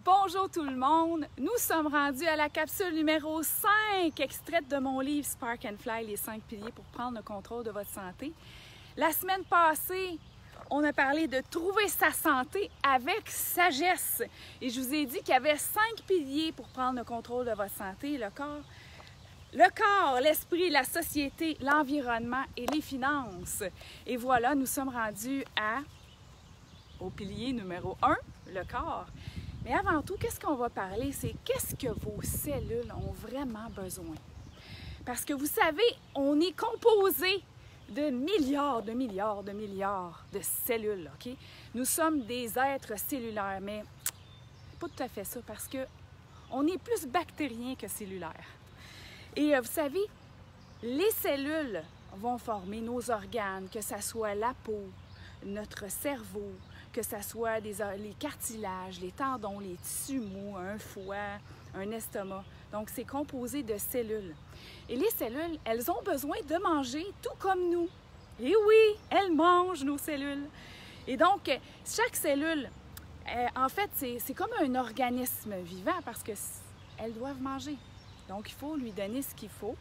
Bonjour tout le monde, nous sommes rendus à la capsule numéro 5, extraite de mon livre Spark and Fly, les 5 piliers pour prendre le contrôle de votre santé. La semaine passée, on a parlé de trouver sa santé avec sagesse. Et je vous ai dit qu'il y avait 5 piliers pour prendre le contrôle de votre santé, le corps, l'esprit, la société, l'environnement et les finances. Et voilà, nous sommes rendus au pilier numéro 1, le corps. Mais avant tout, qu'est-ce qu'on va parler? C'est qu'est-ce que vos cellules ont vraiment besoin? Parce que vous savez, on est composé de milliards de cellules, OK? Nous sommes des êtres cellulaires, mais pas tout à fait ça, parce que on est plus bactérien que cellulaire. Et vous savez, les cellules vont former nos organes, que ce soit la peau, notre cerveau, que ce soit les cartilages, les tendons, les tissus mous, un foie, un estomac. Donc, c'est composé de cellules. Et les cellules, elles ont besoin de manger tout comme nous. Et oui, elles mangent nos cellules. Et donc, chaque cellule, en fait, c'est comme un organisme vivant parce qu'elles doivent manger. Donc, il faut lui donner ce qu'il faut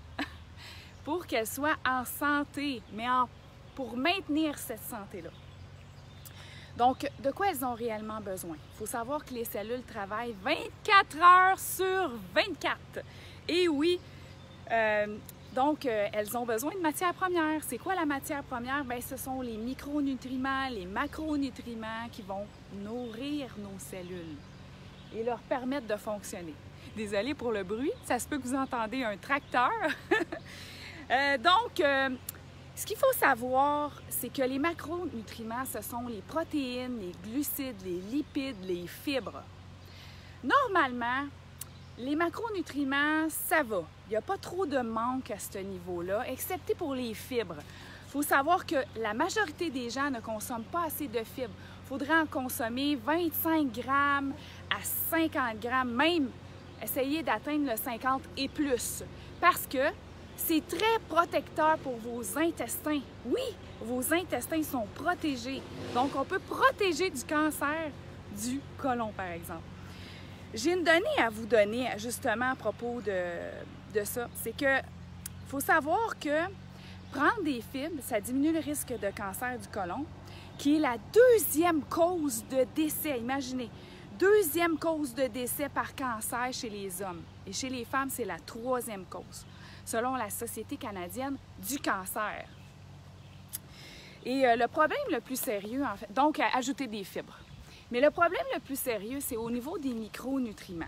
pour qu'elle soit en santé, mais pour maintenir cette santé-là. Donc, de quoi elles ont réellement besoin? Il faut savoir que les cellules travaillent 24 heures sur 24. Et oui, donc, elles ont besoin de matières premières. C'est quoi la matière première? Bien, ce sont les micronutriments, les macronutriments qui vont nourrir nos cellules et leur permettre de fonctionner. Désolée pour le bruit, ça se peut que vous entendez un tracteur. Ce qu'il faut savoir, c'est que les macronutriments, ce sont les protéines, les glucides, les lipides, les fibres. Normalement, les macronutriments, ça va. Il n'y a pas trop de manque à ce niveau-là, excepté pour les fibres. Il faut savoir que la majorité des gens ne consomment pas assez de fibres. Il faudrait en consommer 25 grammes à 50 grammes, même essayer d'atteindre le 50 et plus. Parce que c'est très protecteur pour vos intestins. Oui, vos intestins sont protégés. Donc, on peut protéger du cancer du côlon, par exemple. J'ai une donnée à vous donner, justement, à propos de ça. C'est que faut savoir que prendre des fibres, ça diminue le risque de cancer du côlon, qui est la deuxième cause de décès. Imaginez, deuxième cause de décès par cancer chez les hommes. Et chez les femmes, c'est la troisième cause, selon la Société canadienne du cancer. Et le problème le plus sérieux, en fait, donc ajouter des fibres. Mais le problème le plus sérieux, c'est au niveau des micronutriments.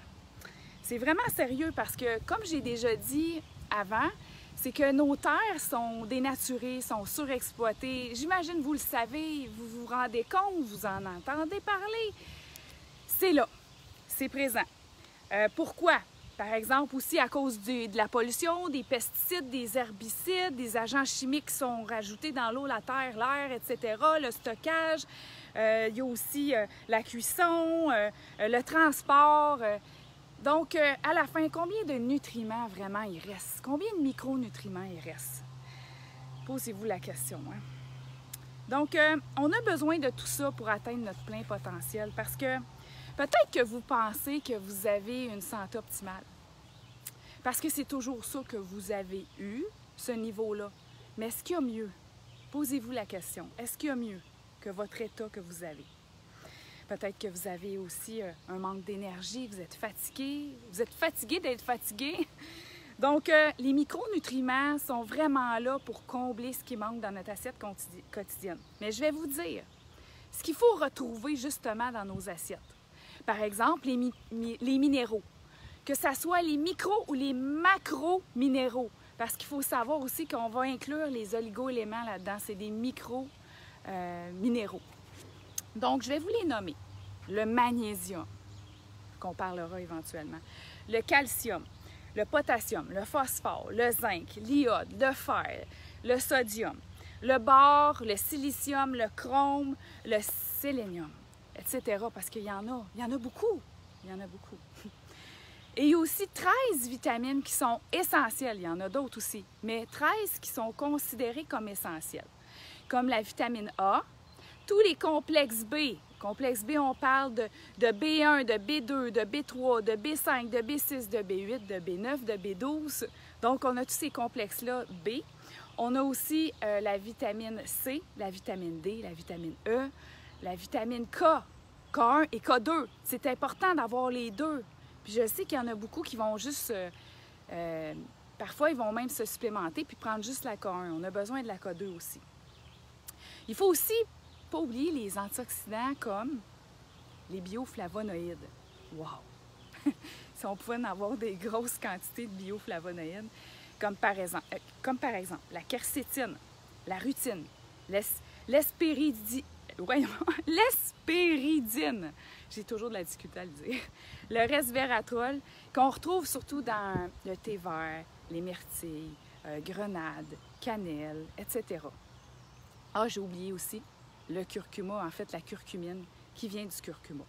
C'est vraiment sérieux parce que, comme j'ai déjà dit avant, c'est que nos terres sont dénaturées, sont surexploitées. J'imagine, vous le savez, vous vous rendez compte, vous en entendez parler. C'est là, c'est présent. Pourquoi? Par exemple, aussi à cause de la pollution, des pesticides, des herbicides, des agents chimiques qui sont rajoutés dans l'eau, la terre, l'air, etc., le stockage. Il y a aussi la cuisson, le transport. Donc, à la fin, combien de nutriments vraiment il reste? Combien de micronutriments il reste? Posez-vous la question. Hein? Donc, on a besoin de tout ça pour atteindre notre plein potentiel parce que peut-être que vous pensez que vous avez une santé optimale. Parce que c'est toujours ça que vous avez eu, ce niveau-là. Mais est-ce qu'il y a mieux? Posez-vous la question. Est-ce qu'il y a mieux que votre état que vous avez? Peut-être que vous avez aussi un manque d'énergie, vous êtes fatigué d'être fatigué. Donc, les micronutriments sont vraiment là pour combler ce qui manque dans notre assiette quotidienne. Mais je vais vous dire ce qu'il faut retrouver justement dans nos assiettes. Par exemple, les minéraux, que ce soit les micros ou les macro-minéraux, parce qu'il faut savoir aussi qu'on va inclure les oligo-éléments là-dedans, c'est des micro-minéraux. Donc, je vais vous les nommer. Le magnésium, qu'on parlera éventuellement, le calcium, le potassium, le phosphore, le zinc, l'iode, le fer, le sodium, le bore, le silicium, le chrome, le sélénium, etc. Parce qu'il y en a beaucoup. Il y en a beaucoup. Et il y a aussi 13 vitamines qui sont essentielles. Il y en a d'autres aussi, mais 13 qui sont considérées comme essentielles. Comme la vitamine A, tous les complexes B, Complexe B, on parle de B1, de B2, de B3, de B5, de B6, de B8, de B9, de B12. Donc, on a tous ces complexes-là B. On a aussi la vitamine C, la vitamine D, la vitamine E, la vitamine K, K1 et K2. C'est important d'avoir les deux. Puis je sais qu'il y en a beaucoup qui vont juste... parfois, ils vont même se supplémenter puis prendre juste la K1. On a besoin de la K2 aussi. Il faut aussi pas oublier les antioxydants comme les bioflavonoïdes. Wow! Si on pouvait en avoir des grosses quantités de bioflavonoïdes, comme par exemple la quercétine, la rutine, l'hespéridine, j'ai toujours de la difficulté à le dire, le resveratrol, qu'on retrouve surtout dans le thé vert, les myrtilles, grenade, cannelle, etc. Ah, j'ai oublié aussi le curcuma, en fait la curcumine, qui vient du curcuma.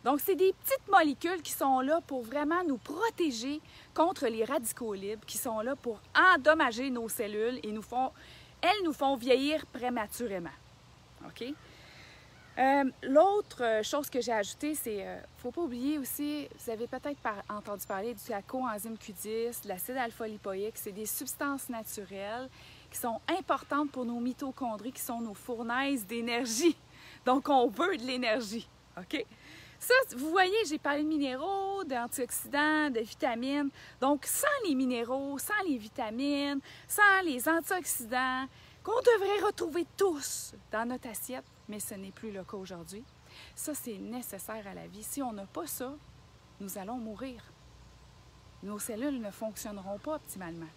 Donc, c'est des petites molécules qui sont là pour vraiment nous protéger contre les radicaux libres, qui sont là pour endommager nos cellules et elles nous font vieillir prématurément. OK? L'autre chose que j'ai ajoutée, c'est, il ne faut pas oublier aussi, vous avez peut-être entendu parler de la coenzyme Q10, de l'acide alpha-lipoïque, c'est des substances naturelles qui sont importantes pour nos mitochondries, qui sont nos fournaises d'énergie. Donc, on veut de l'énergie. OK? Ça, vous voyez, j'ai parlé de minéraux, d'antioxydants, de vitamines. Donc, sans les minéraux, sans les vitamines, sans les antioxydants, qu'on devrait retrouver tous dans notre assiette, mais ce n'est plus le cas aujourd'hui. Ça, c'est nécessaire à la vie. Si on n'a pas ça, nous allons mourir. Nos cellules ne fonctionneront pas optimalement.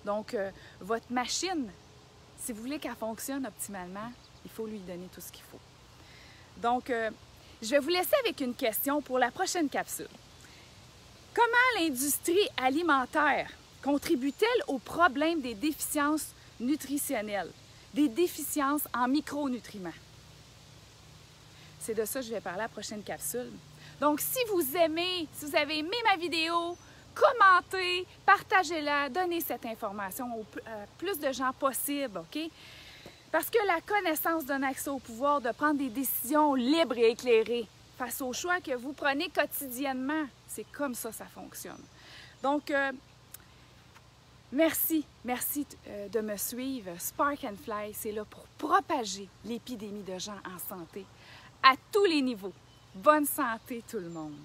Donc, votre machine, si vous voulez qu'elle fonctionne optimalement, il faut lui donner tout ce qu'il faut. Donc, je vais vous laisser avec une question pour la prochaine capsule. Comment l'industrie alimentaire contribue-t-elle au problème des déficiences nutritionnelles, des déficiences en micronutriments? C'est de ça que je vais parler à la prochaine capsule. Donc, si vous avez aimé ma vidéo, commentez, partagez-la, donnez cette information au plus de gens possible, OK? Parce que la connaissance donne accès au pouvoir de prendre des décisions libres et éclairées face aux choix que vous prenez quotidiennement. C'est comme ça fonctionne. Donc, merci de me suivre. Spark and Fly, c'est là pour propager l'épidémie de gens en santé à tous les niveaux. Bonne santé tout le monde!